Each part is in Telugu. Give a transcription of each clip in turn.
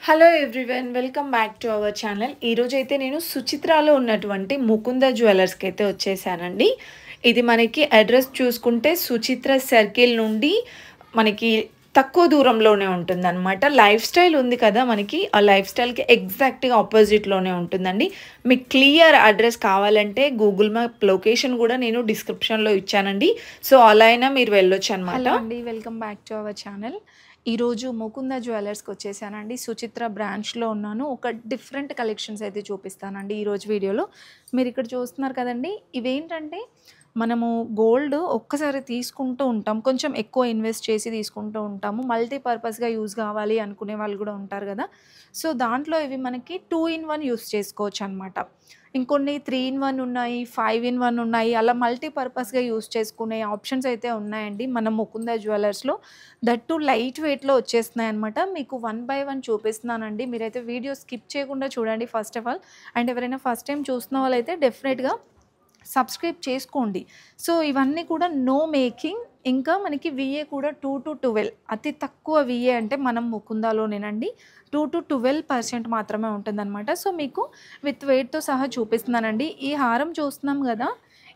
Hello everyone welcome back to our channel. ఈరోజైతే నేను సుచిత్రాలో ఉన్నటువంటి ముకుంద జ్యువెలర్స్కి అయితే వచ్చేసానండి. ఇది మనకి అడ్రస్ చూసుకుంటే సుచిత్ర సర్కిల్ నుండి మనకి తక్కువ దూరంలోనే ఉంటుందన్నమాట. లైఫ్ స్టైల్ ఉంది కదా మనకి, ఆ లైఫ్ స్టైల్కి ఎగ్జాక్ట్గా ఆపోజిట్లోనే ఉంటుందండి. మీకు క్లియర్ అడ్రస్ కావాలంటే గూగుల్ మ్యాప్ లొకేషన్ కూడా నేను డిస్క్రిప్షన్లో ఇచ్చానండి. సో అలా అయినా మీరు వెళ్ళొచ్చు అనమాట. హలో అండి, welcome back to our channel. ఈరోజు ముకుంద జ్యువెలర్స్కి వచ్చేసానండి. సుచిత్ర బ్రాంచ్లో ఉన్నాను. ఒక డిఫరెంట్ కలెక్షన్స్ అయితే చూపిస్తానండి ఈరోజు వీడియోలో. మీరు ఇక్కడ చూస్తున్నారు కదండి, ఇవేంటంటే మనము గోల్డ్ ఒక్కసారి తీసుకుంటూ ఉంటాం, కొంచెం ఎక్కువ ఇన్వెస్ట్ చేసి తీసుకుంటూ ఉంటాము. మల్టీపర్పస్గా యూజ్ కావాలి అనుకునే వాళ్ళు కూడా ఉంటారు కదా. సో దాంట్లో ఇవి మనకి 2 in 1 యూస్ చేసుకోవచ్చు అనమాట. ఇంకొన్ని 3 in 1 ఉన్నాయి, 5 in 1 ఉన్నాయి. అలా మల్టీపర్పస్గా యూస్ చేసుకునే ఆప్షన్స్ అయితే ఉన్నాయండి మన ముకుంద జ్యువెలర్స్లో. దట్టు లైట్ వెయిట్లో వచ్చేస్తున్నాయి అనమాట. మీకు 1 by 1 చూపిస్తున్నానండి. మీరైతే వీడియో స్కిప్ చేయకుండా చూడండి ఫస్ట్ ఆఫ్ ఆల్. అండ్ ఎవరైనా ఫస్ట్ టైం చూస్తున్న వాళ్ళైతే డెఫినెట్గా సబ్స్క్రైబ్ చేసుకోండి. సో ఇవన్నీ కూడా నో మేకింగ్. ఇంకా మనకి విఏ కూడా 2 to 12, అతి తక్కువ విఏ అంటే మనం ముకుందాలోనేనండి. 2 to 12% మాత్రమే ఉంటుందన్నమాట. సో మీకు విత్ వెయిట్తో సహా చూపిస్తున్నానండి. ఈ హారం చూస్తున్నాం కదా,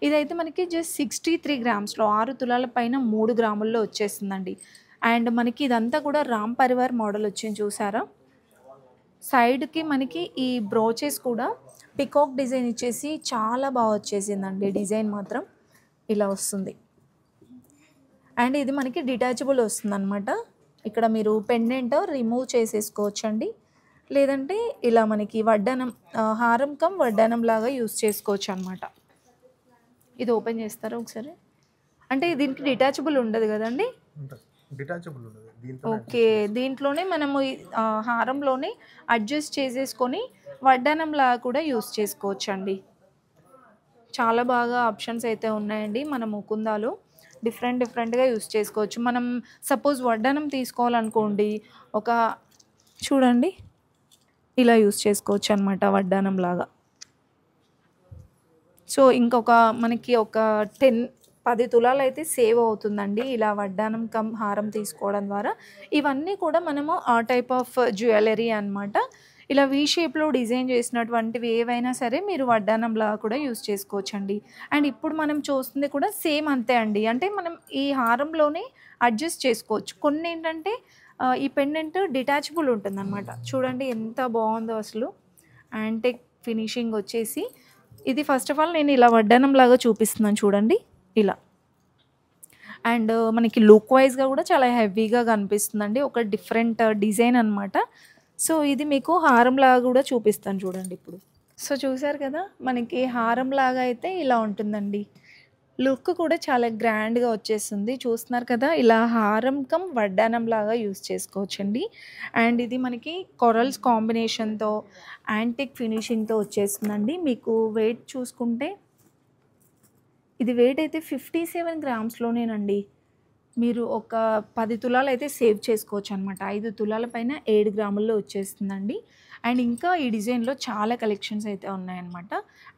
ఇదైతే మనకి జస్ట్ 63 గ్రామ్స్లో 6 తులాల పైన 3 గ్రాముల్లో వచ్చేస్తుందండి. అండ్ మనకి ఇదంతా కూడా రామ్ పరివార్ మోడల్ వచ్చింది చూసారా. సైడ్కి మనకి ఈ బ్రోచెస్ కూడా పికాక్ డిజైన్ ఇచ్చేసి చాలా బాగా వచ్చేసిందండి. డిజైన్ మాత్రం ఇలా వస్తుంది. అండ్ ఇది మనకి డిటాచబుల్ వస్తుంది అనమాట. ఇక్కడ మీరు పెండెంట్ రిమూవ్ చేసేసుకోవచ్చండి, లేదంటే ఇలా మనకి వడ్డానం హారం కమ్ వడ్డానం లాగా యూస్ చేసుకోవచ్చు అనమాట. ఇది ఓపెన్ చేస్తారా ఒకసారి? అంటే దీనికి డిటాచబుల్ ఉండదు కదండి. డిటాచబుల్ ఉండదు. ఓకే, దీంట్లోనే మనము హారంలోనే అడ్జస్ట్ చేసేసుకొని వడ్డానంలా కూడా యూస్ చేసుకోవచ్చు అండి. చాలా బాగా ఆప్షన్స్ అయితే ఉన్నాయండి మన ముకుందాలో. డిఫరెంట్గా యూస్ చేసుకోవచ్చు. మనం సపోజ్ వడ్డానం తీసుకోవాలనుకోండి, ఒక చూడండి ఇలా యూస్ చేసుకోవచ్చు అనమాట వడ్డానం లాగా. సో ఇంకొక మనకి ఒక 10 తులాలు అయితే సేవ్ అవుతుందండి ఇలా వడ్డానం కమ్ హారం తీసుకోవడం ద్వారా. ఇవన్నీ కూడా మనము ఆ టైప్ ఆఫ్ జ్యువెలరీ అనమాట. ఇలా వీ షేప్లో డిజైన్ చేసినటువంటివి ఏవైనా సరే మీరు వడ్డానంలా కూడా యూస్ చేసుకోవచ్చండి. అండ్ ఇప్పుడు మనం చూస్తుంది కూడా సేమ్ అంతే అండి. అంటే మనం ఈ హారంలోనే అడ్జస్ట్ చేసుకోవచ్చు. కొన్ని ఏంటంటే ఈ పెండెంట్ డిటాచబుల్ ఉంటుందన్నమాట. చూడండి ఎంత బాగుందో అసలు. యాంటిక్ ఫినిషింగ్ వచ్చేసి ఇది ఫస్ట్ ఆఫ్ ఆల్ నేను ఇలా వడ్డానం లాగా చూపిస్తున్నాను చూడండి ఇలా. అండ్ మనకి లుక్ వైజ్గా కూడా చాలా హెవీగా కనిపిస్తుందండి. ఒక డిఫరెంట్ డిజైన్ అనమాట. సో ఇది మీకు హారంలాగా కూడా చూపిస్తాను చూడండి ఇప్పుడు. సో చూసారు కదా, మనకి హారంలాగా అయితే ఇలా ఉంటుందండి. లుక్ కూడా చాలా గ్రాండ్గా వచ్చేస్తుంది. చూస్తున్నారు కదా, ఇలా హారం కమ్ వడ్డానం లాగా యూస్ చేసుకోవచ్చండి. అండ్ ఇది మనకి కొరల్స్ కాంబినేషన్తో యాంటిక్ ఫినిషింగ్తో వచ్చేస్తుందండి. మీకు వెయిట్ చూసుకుంటే ఇది వెయిట్ అయితే 57 గ్రామ్స్లోనేనండి. మీరు ఒక 10 తులాలు అయితే సేవ్ చేసుకోవచ్చు అనమాట. 5 తులాల పైన 7 గ్రాముల్లో వచ్చేస్తుందండి. అండ్ ఇంకా ఈ డిజైన్లో చాలా కలెక్షన్స్ అయితే ఉన్నాయన్నమాట.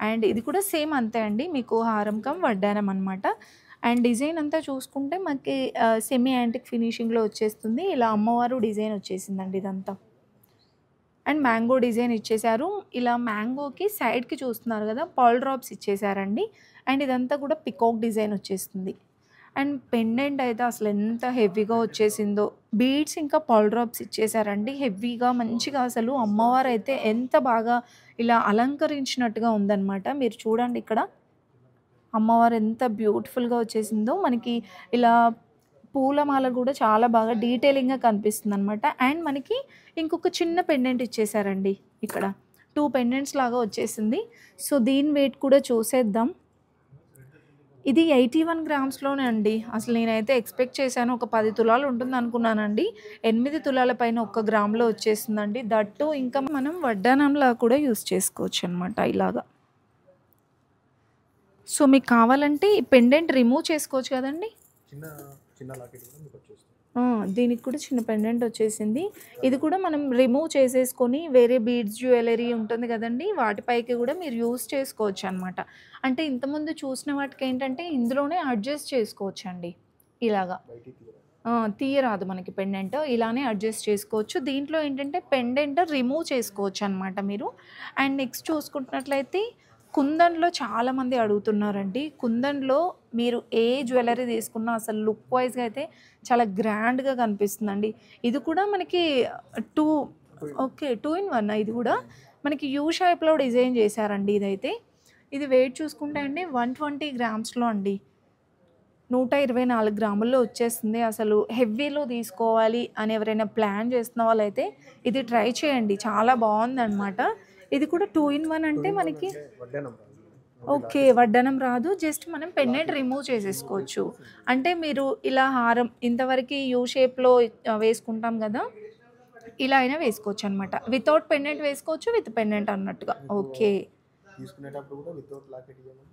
అండ్ ఇది కూడా సేమ్ అంతే అండి, మీకు హారం కమ్ వడ్డానం అనమాట. అండ్ డిజైన్ అంతా చూసుకుంటే మనకి సెమీ యాంటిక్ ఫినిషింగ్లో వచ్చేస్తుంది. ఇలా అమ్మవారు డిజైన్ వచ్చేసిందండి ఇదంతా. అండ్ మ్యాంగో డిజైన్ ఇచ్చేసారు. ఇలా మ్యాంగోకి సైడ్కి చూస్తున్నారు కదా, పాల్ డ్రాప్స్ ఇచ్చేసారండి. అండ్ ఇదంతా కూడా పికాక్ డిజైన్ వచ్చేస్తుంది. అండ్ పెండెంట్ అయితే అసలు ఎంత హెవీగా వచ్చేసిందో. బీడ్స్ ఇంకా పాల్ డ్రాప్స్ ఇచ్చేసారండి హెవీగా మంచిగా. అసలు అమ్మవారు అయితే ఎంత బాగా ఇలా అలంకరించినట్టుగా ఉందన్నమాట. మీరు చూడండి ఇక్కడ అమ్మవారు ఎంత బ్యూటిఫుల్గా వచ్చేసిందో. మనకి ఇలా పూలమాల కూడా చాలా బాగా డీటెయిలింగ్గా కనిపిస్తుంది అనమాట. అండ్ మనకి ఇంకొక చిన్న పెండెంట్ ఇచ్చేసారండి ఇక్కడ. 2 పెండెంట్స్ లాగా వచ్చేసింది. సో దీని వెయిట్ కూడా చూసేద్దాం. ఇది 81 గ్రామ్స్లోనే అండి. అసలు నేనైతే ఎక్స్పెక్ట్ చేశాను ఒక 10 తులాలు ఉంటుంది అనుకున్నానండి. 8 తులాల పైన 1 గ్రామ్లో వచ్చేసిందండి. దట్టు ఇంకా మనం వడ్డానంలా కూడా యూస్ చేసుకోవచ్చు అనమాట ఇలాగా. సో మీకు కావాలంటే ఈ పెండెంట్ రిమూవ్ చేసుకోవచ్చు కదండి. దీనికి కూడా చిన్న పెండెంట్ వచ్చేసింది. ఇది కూడా మనం రిమూవ్ చేసేసుకొని వేరే బీడ్స్ జ్యువెలరీ ఉంటుంది కదండి, వాటిపైకి కూడా మీరు యూస్ చేసుకోవచ్చు అనమాట. అంటే ఇంతకుముందు చూసిన వాటికి ఏంటంటే ఇందులోనే అడ్జస్ట్ చేసుకోవచ్చు అండి ఇలాగా. తీయరాదు మనకి పెండెంట్. ఇలానే అడ్జస్ట్ చేసుకోవచ్చు. దీంట్లో ఏంటంటే పెండెంట్ రిమూవ్ చేసుకోవచ్చనమాట మీరు. అండ్ నెక్స్ట్ చూసుకుంటున్నట్లయితే కుందన్‌లో చాలామంది అడుగుతున్నారండి. కుందన్‌లో మీరు ఏ జ్యువెల్లరీ తీసుకున్నా అసలు లుక్ వైస్‌గా అయితే చాలా గ్రాండ్‌గా కనిపిస్తుందండి. ఇది కూడా మనకి 2 ఓకే. 2 ఇన్ 1 ఇది గూడా. మనకి యూ షేప్‌లో డిజైన్ చేశారండి ఇదైతే. ఇది వెయిట్ చూసుకుంటే అండి 120 గ్రామ్స్‌లో అండి. 124 గ్రాముల్లో వచ్చేస్తుంది. అసలు హెవీలో తీసుకోవాలి అని ఎవరైనా ప్లాన్ చేస్తున్న వాళ్ళైతే ఇది ట్రై చేయండి. చాలా బావుందనమాట. ఇది కూడా 2 ఇన్ 1 అంటే మనకి వడ్డానం రాదు. ఓకే. వడ్డానం రాదు. జస్ట్ మనం పెండెంట్ రిమూవ్ చేసేసుకోవచ్చు. అంటే మీరు ఇలా హారం ఇంతవరకి యూ షేప్‌లో వేసుకుంటాం గదా! ఇలా అయినా వేసుకోవచ్చనమాట. వితౌట్ పెండెంట్ వేసుకోవచ్చు. విత్ పెండెంట్ అన్నట్టుగా. ఓకే. తీసుకునేటప్పుడు కూడా వితౌట్ లాకెట్ ఇయ్యమని.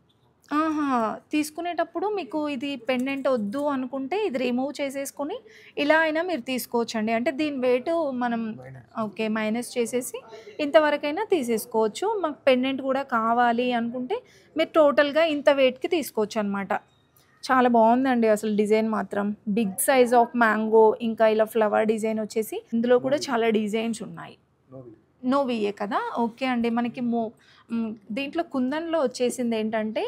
ఆహా! తీసుకునేటప్పుడు మీకు ఇది పెండెంట్ ఒద్దు అనుకుంటే ఇది రిమూవ్ చేసేసుకొని ఇలా అయినా మీరు తీసుకోవచ్చండి. అంటే దీని వెయిటు మనం ఓకే. మైనస్ చేసేసి ఇంతవరకైనా తీసేసుకోవచ్చు. మాకు పెండెంట్ కూడా కావాలి అనుకుంటే మీరు టోటల్‌గా ఇంత వెయిట్‌కి తీసుకోవచ్చనమాట. చాలా బావుందండి అసలు డిజైన్ మాత్రం. బిగ్ సైజ్ ఆఫ్ మ్యాంగో ఇంకా ఇలా ఫ్లవర్ డిజైన్ వచ్చేసి ఇందులో కూడా చాలా డిజైన్స్ ఉన్నాయి. నోవి. నోవియే కదా! ఓకే అండి. మనకి దీంట్లో కుందన్‌లో వచ్చేసిందేంటంటే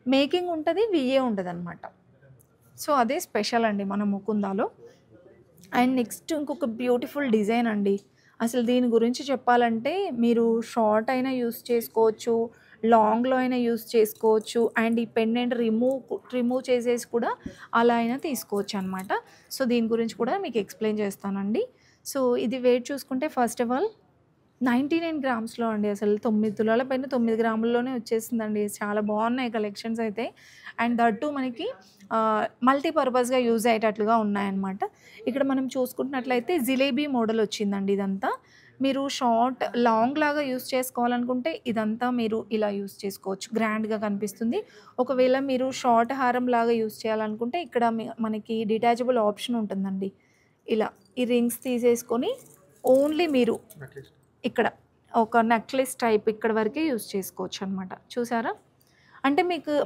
మేకింగ్ ఉంటది. విఏ ఉండదనమాట. సో, అదే స్పెషల్ అండి మన ముకుందాలో. అండ్ నెక్స్ట్ ఇంకొక బ్యూటిఫుల్ డిజైన్ అండి. అసలు దీని గురించి చెప్పాలంటే మీరు షార్ట్ అయినా యూజ్ చేసుకోవచ్చు. లాంగ్‌లో అయినా యూజ్ చేసుకోవచ్చు. అండ్ ఈ పెండెంట్ రిమూవ్ చేసేసి కూడా అలా అయినా తీసుకోవచ్చనమాట. సో, దీని గురించి కూడా మీకు ఎక్స్‌ప్లెయిన్ చేస్తానండి. సో, ఇది వెయిట్ చూసుకుంటే ఫస్ట్ ఆఫ్ ఆల్ 99 గ్రామ్స్‌లో అండి. అసలు 9 తులాల పైన 9 గ్రాముల్లోనే వచ్చేసిందండి. చాలా బాగున్నాయి కలెక్షన్స్ అయితే. అండ్ దట్ టూ మనకి మల్టీ పర్పస్‌గా యూజ్ అయ్యేటట్లుగా ఉన్నాయన్నమాట. ఇక్కడ మనం చూసుకుంటున్నట్లయితే జిలేబీ మోడల్ వచ్చిందండి ఇదంతా. మీరు షార్ట్, లాంగ్ లాగా యూజ్ చేసుకోవాలనుకుంటే ఇదంతా మీరు ఇలా యూజ్ చేసుకోవచ్చు. గ్రాండ్‌గా కనిపిస్తుంది. ఒకవేళ మీరు షార్ట్ హారం లాగా యూజ్ చేయాలనుకుంటే ఇక్కడ మనకి డిటాచబుల్ ఆప్షన్ ఉంటుందండి. ఇలా ఈ రింగ్స్ తీసేసుకొని ఓన్లీ మీరు నెక్లెస్. ఇక్కడ ఒక నెక్లెస్ టైప్ ఇక్కడ వరకే యూజ్ చేసుకోవచ్చనమాట. చూసారా? అంటే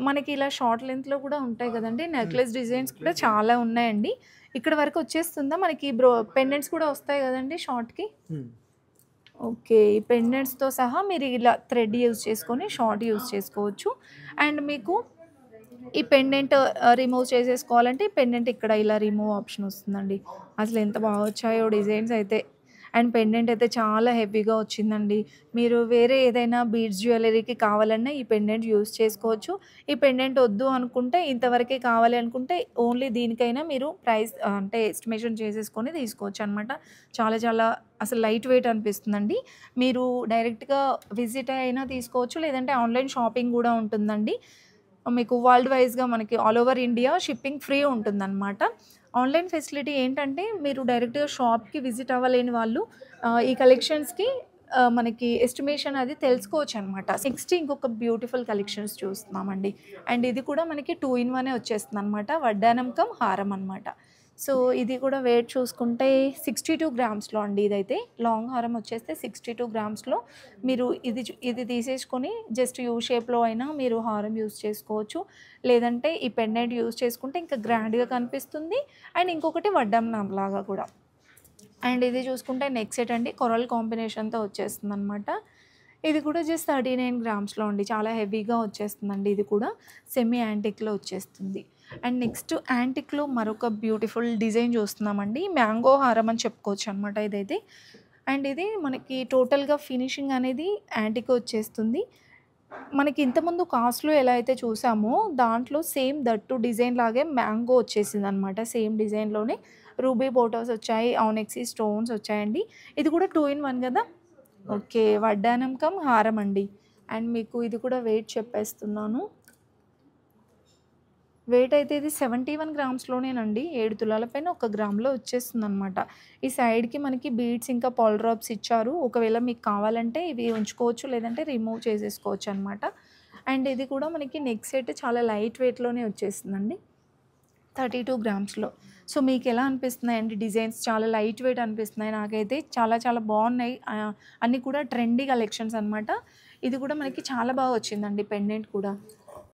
మనకి ఇలా షార్ట్ లెంగ్త్‌లో కూడా ఉంటాయి కదండీ! నెక్లెస్ డిజైన్స్ కూడా చాలా ఉన్నాయండి. ఇక్కడ వరకు వచ్చేస్తుందా? మనకి పెండెంట్స్ కూడా వస్తాయి కదండీ షార్ట్‌కి. ఓకే. ఈ పెండెంట్స్‌తో సహా మీరు ఇలా థ్రెడ్ యూజ్ చేసుకొని షార్ట్ యూజ్ చేసుకోవచ్చు. అండ్ మీకు ఈ పెండెంట్ రిమూవ్ చేసేసుకోవాలంటే ఈ పెండెంట్ ఇక్కడ ఇలా రిమూవ్ ఆప్షన్ వస్తుందండి. అసలు ఎంత బాగా వచ్చాయో డిజైన్స్ అయితే. అండ్ పెండెంట్ అయితే చాలా హెవీగా వచ్చిందండి. మీరు వేరే ఏదైనా బీడ్స్ జ్యువెల్లరీకి కావాలన్నా ఈ పెండెంట్ యూజ్ చేసుకోవచ్చు. ఈ పెండెంట్ వద్దు అనుకుంటే ఇంతవరకే కావాలి అనుకుంటే ఓన్లీ దీనికైనా మీరు ప్రైస్ అంటే ఎస్టిమేషన్ చేసేసుకొని తీసుకోవచ్చనమాట. చాలా చాలా అసలు లైట్ వెయిట్ అనిపిస్తుందండి. మీరు డైరెక్ట్‌గా విజిట్ అయినా తీసుకోవచ్చు. లేదంటే ఆన్‌లైన్ షాపింగ్ గూడా ఉంటుందండి. మీకు వరల్డ్ వైస్‌గా మనకి all over India shipping free ఉంటుందనమాట. ఆన్‌లైన్ ఫెసిలిటీ ఏంటంటే మీరు డైరెక్ట్‌గా షాప్‌కి విజిట్ అవ్వలేని వాళ్ళు ఈ కలెక్షన్స్‌కి మనకి ఎస్టిమేషన్ అది తెలుసుకోవచ్చనమాట. నెక్స్ట్ ఇంకొక బ్యూటిఫుల్ కలెక్షన్స్ చూస్తున్నామండి. అండ్ ఇది కూడా మనకి 2 ఇన్ 1 వచ్చేస్తుందనమాట. వడ్డానం కమ్ హారం అనమాట. సో, ఇది కూడా వెయిట్ చూసుకుంటే 62 గ్రామ్స్‌లో అండి ఇదైతే. లాంగ్ హారం వచ్చేస్తే 62 గ్రామ్స్‌లో మీరు ఇది తీసేసుకొని జస్ట్ యూ షేప్‌లో అయినా మీరు హారం యూజ్ చేసుకోవచ్చు. లేదంటే ఈ పెండెంట్ యూజ్ చేసుకుంటే ఇంకా గ్రాండ్‌గా కనిపిస్తుంది. అండ్ ఇంకొకటి వడ్డానంలాగా కూడా. అండ్ ఇది చూసుకుంటే నెక్ సెట్ అండి. కొరల్ కాంబినేషన్‌తో వచ్చేస్తుందనమాట. ఇది కూడా జస్ట్ 39 గ్రామ్స్‌లో అండి. చాలా హెవీగా వచ్చేస్తుందండి ఇది కూడా. సెమీ యాంటిక్‌లో వచ్చేస్తుంది. అండ్ నెక్స్ట్ యాంటిక్‌లో మరొక బ్యూటిఫుల్ డిజైన్ చూస్తున్నామండి. మ్యాంగో హారం అని చెప్పుకోవచ్చనమాట ఇదైతే. అండ్ ఇది మనకి టోటల్‌గా ఫినిషింగ్ అనేది యాంటిక్ వచ్చేస్తుంది. మనకి ఇంతకుముందు కాస్ట్‌లో ఎలా అయితే చూసామో దాంట్లో సేమ్ దట్టు డిజైన్ లాగే మ్యాంగో వచ్చేసిందనమాట. సేమ్ డిజైన్‌లోనే రూబీ బోటాస్ వచ్చాయి. ఆనెక్సీ స్టోన్స్ వచ్చాయండి. ఇది కూడా 2 ఇన్ 1 గదా! ఓకే. వడ్డానం కమ్ హారం అండి. అండ్ మీకు ఇది కూడా వెయిట్ చెప్పేస్తున్నాను. వెయిట్ అయితే ఇది 71 గ్రామ్స్‌లోనేనండి. 7 తులాల పైన 1 గ్రామ్‌లో వచ్చేస్తుందనమాట. ఈ సైడ్‌కి మనకి బీడ్స్ ఇంకా పాల్ డ్రాప్స్ ఇచ్చారు. ఒకవేళ మీకు కావాలంటే ఇవి ఉంచుకోవచ్చు. లేదంటే రిమూవ్ చేసేసుకోవచ్చనమాట. అండ్ ఇది కూడా మనకి నెక్ సెట్ చాలా లైట్ వెయిట్‌లోనే వచ్చేసిందండి. 32 గ్రామ్స్‌లో. సో, మీకెలా అనిపిస్తున్నాయండి డిజైన్స్? చాలా లైట్ వెయిట్ అనిపిస్తున్నాయి నాకైతే. చాలా చాలా బావున్నాయి. అన్నీ కూడా ట్రెండీ కలెక్షన్స్ అనమాట. ఇది కూడా మనకి చాలా బాగా వచ్చిందండి పెండెంట్ కూడా.